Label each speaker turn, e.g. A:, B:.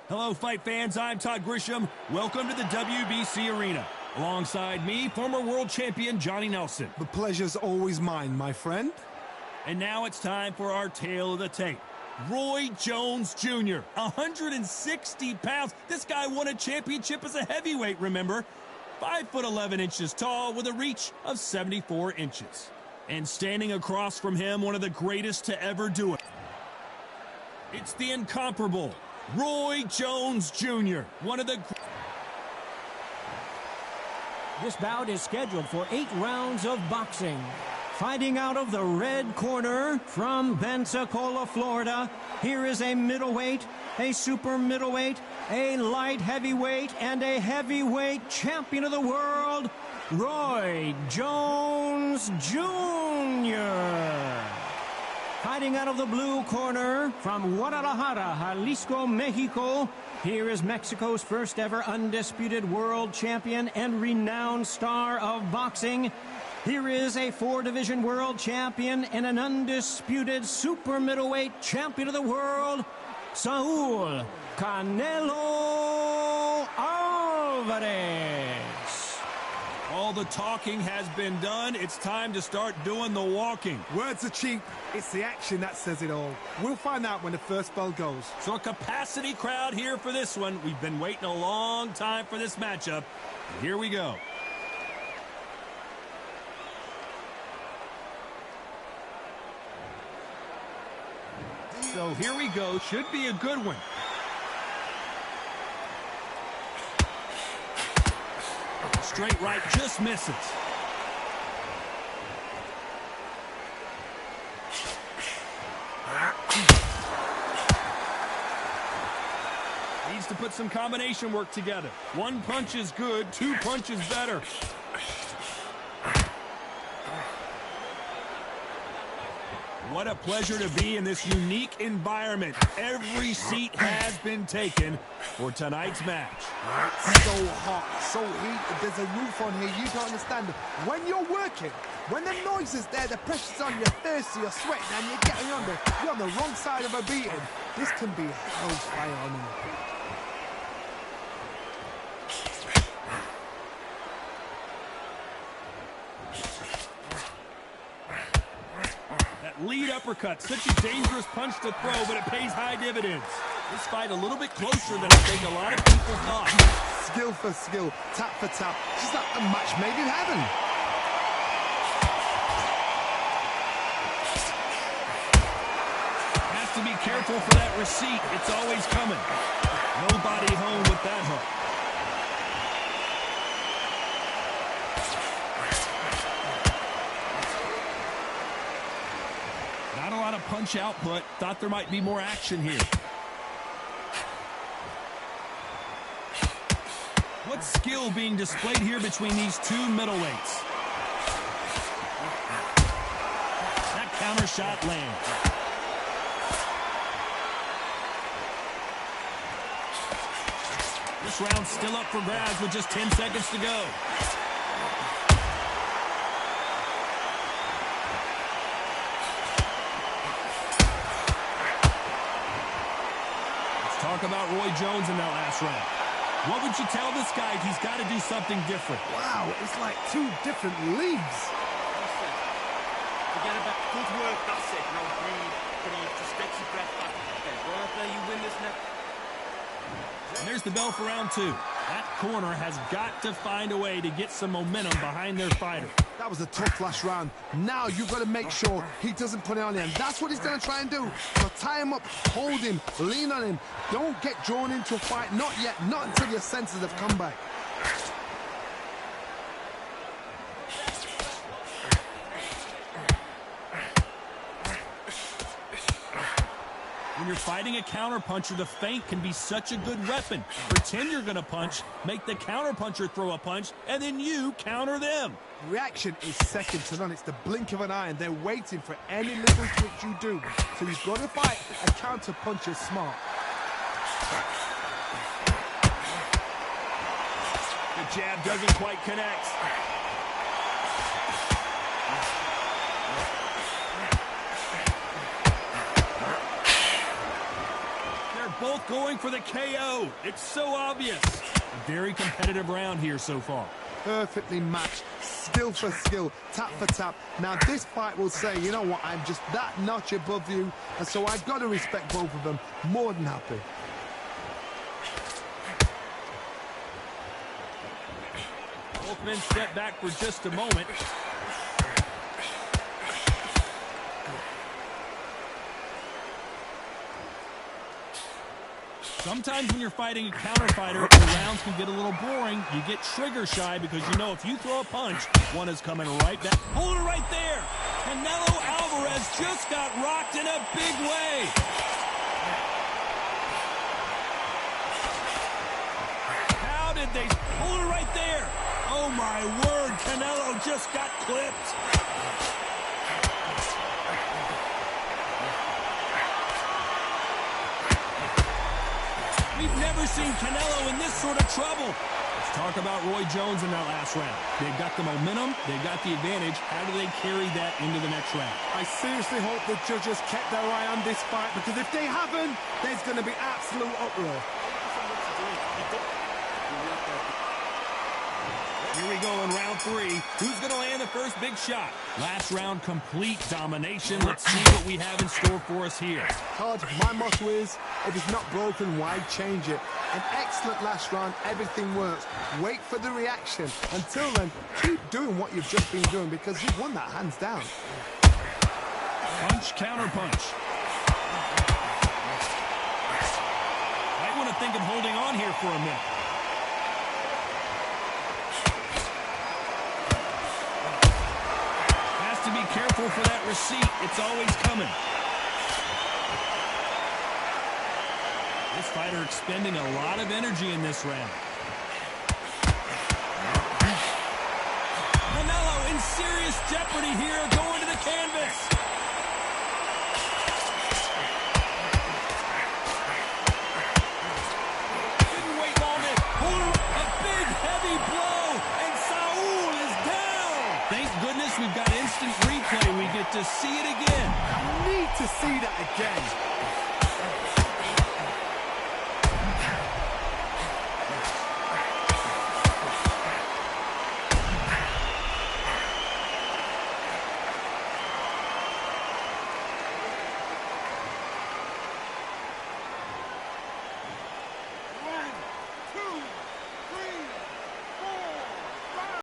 A: Hello, fight fans. I'm Todd Grisham. Welcome to the WBC Arena. Alongside me, former world champion Johnny Nelson.
B: The pleasure's always mine, my friend.
A: And now it's time for our tale of the tape. Roy Jones Jr., 160 pounds. This guy won a championship as a heavyweight, remember? 5'11" tall with a reach of 74 inches. And standing across from him, one of the greatest to ever do it. It's the incomparable Roy Jones Jr., one of the...
C: This bout is scheduled for 8 rounds of boxing. Fighting out of the red corner from Pensacola, Florida, here is a middleweight, a super middleweight, a light heavyweight, and a heavyweight champion of the world, Roy Jones Jr. Fighting out of the blue corner from Guadalajara, Jalisco, Mexico, here is Mexico's first ever undisputed world champion and renowned star of boxing. Here is a 4-division world champion and an undisputed super middleweight champion of the world, Saul Canelo Alvarez.
A: All the talking has been done. It's time to start doing the walking.
B: Words are cheap. It's the action that says it all. We'll find out when the first bell goes.
A: So a capacity crowd here for this one. We've been waiting a long time for this matchup. Here we go. So here we go. Should be a good one. Straight right just misses. Needs to put some combination work together. 1 punch is good, 2 punches better. What a pleasure to be in this unique environment. Every seat has been taken for tonight's match.
B: So hot, so heated. There's a roof on here. You don't understand. When you're working, when the noise is there, the pressure's on, you're thirsty, you're sweating, and you're on the wrong side of a beating. This can be hellfire on you.
A: Lead uppercut, such a dangerous punch to throw, but it pays high dividends. This fight a little bit closer than I think a lot of people thought.
B: Skill for skill, tap for tap. She's like a match made in heaven.
A: Has to be careful for that receipt. It's always coming. Nobody home with that hook. Not a lot of punch output. Thought there might be more action here. What skill being displayed here between these two middleweights? That counter shot lands. This round's still up for grabs with just 10 seconds to go. Talk about Roy Jones in that last round. What would you tell this guy if he's got to do something different?
B: Wow, it's like 2 different leagues.
D: Forget about good work, that's it. Now breathe, just get your breath back. Okay, go out there, you win this next.
A: And there's the bell for round 2. That corner has got to find a way to get some momentum behind their fighter.
B: That was a tough last round. Now you've got to make sure he doesn't put it on him. That's what he's going to try and do. So tie him up, hold him, lean on him. Don't get drawn into a fight. Not yet. Not until your senses have come back.
A: When you're fighting a counterpuncher, the feint can be such a good weapon. Pretend you're going to punch, make the counterpuncher throw a punch, and then you counter them.
B: Reaction is second to none. It's the blink of an eye, and they're waiting for any little twitch you do. So you've got to fight a counterpuncher smart.
A: The jab doesn't quite connect. They're both going for the KO. It's so obvious. A very competitive round here so far.
B: Perfectly matched, skill for skill, tap for tap. Now this fight will say, you know what, I'm just that notch above you, and so I've got to respect both of them. More than happy.
A: Both men step back for just a moment. Sometimes when you're fighting a counter fighter, the rounds can get a little boring. You get trigger shy because you know if you throw a punch, one is coming right back. Hold it right there. Canelo Alvarez just got rocked in a big way. How did they hold it right there? Oh my word, Canelo just got clipped. We've never seen Canelo in this sort of trouble. Let's talk about Roy Jones in that last round. They've got the momentum. They've got the advantage. How do they carry that into the next round?
B: I seriously hope the judges kept their eye on this fight, because if they haven't, there's going to be absolute uproar.
A: Here we go in round 3. Who's going to land the first big shot? Last round, complete domination. Let's see what we have in store for us here.
B: Todd, my motto is, if it's not broken, why change it? An excellent last round, everything works. Wait for the reaction. Until then, keep doing what you've just been doing, because you've won that hands down.
A: Punch, counter punch. Might want to think of holding on here for a minute. Has to be careful for that receipt. It's always coming. This fighter expending a lot of energy in this round. Canelo in serious jeopardy here, going to the canvas. Didn't wait long. A big, heavy blow, and Saul is down. Thank goodness we've got instant replay. We get to see it again.
B: Need to see that again.